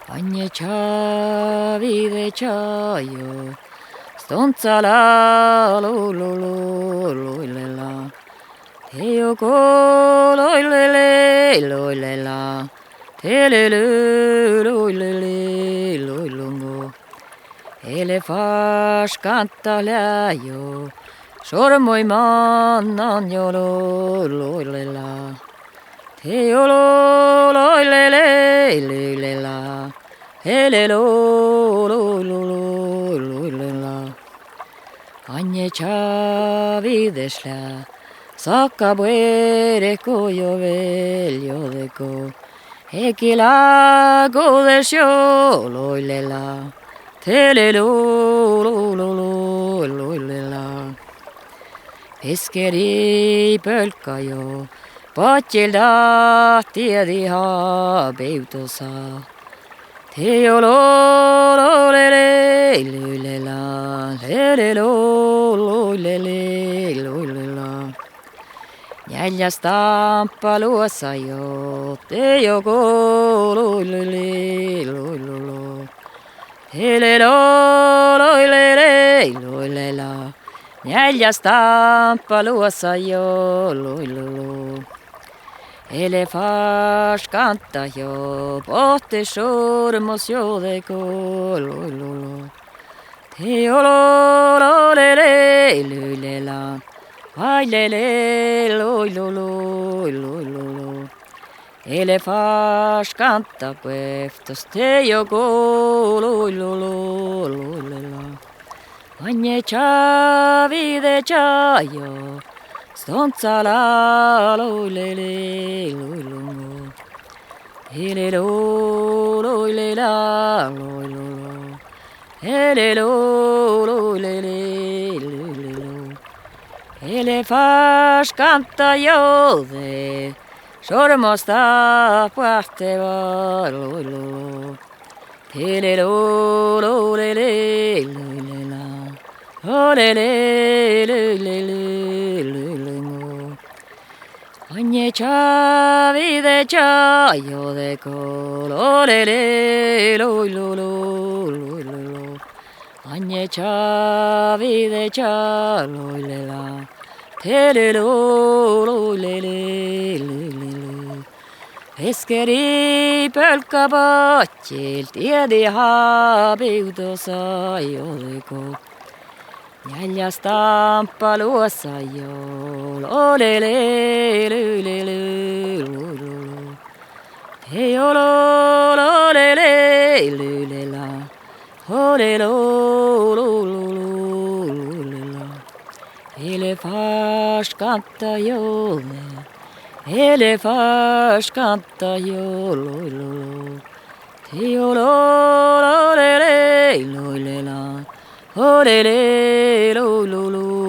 Ogni vide io, stonza la lo lo lo lo le la, te io co lo le la, te le lo lungo, e le fas canta io, sormo i man lo le la. Te o lo le la, e le lo le la. Ogni videsla, sacca buere co io veglio de co, e chi la gode scio lo le la, te le lo le la. Fiskeri pölkkajo, potjilda tiedi ha beutosa. Teo lo le la, le la. Neljä stampa luossa jo, teo ko le lo. Hele le la. Neljä stampa luossa jo, lo. Ele fars canta jo, pohti sormos jo deko, lo. Teo lo le la, ai lo. Ele fars canta pueftos, teo go, lo le la. Ogni vide io, stonza la lo lungo, e le la lo, e le lo, e le fas canta io de, sormosta parte va lo, e le lo la. Oh le mo. Ogni vide io de col. Oh le lo. Ogni vide lo le la. Te le lo le. Eskeri pölkka bottil tiedi ha beutosa io de col. Neljä stampa luossa jo, lo le lo. Hei o lo le la, ho le lo le la. Ele fars canta jo, ele fars canta jo, lo. Hei o lo le la. Oh, le lo.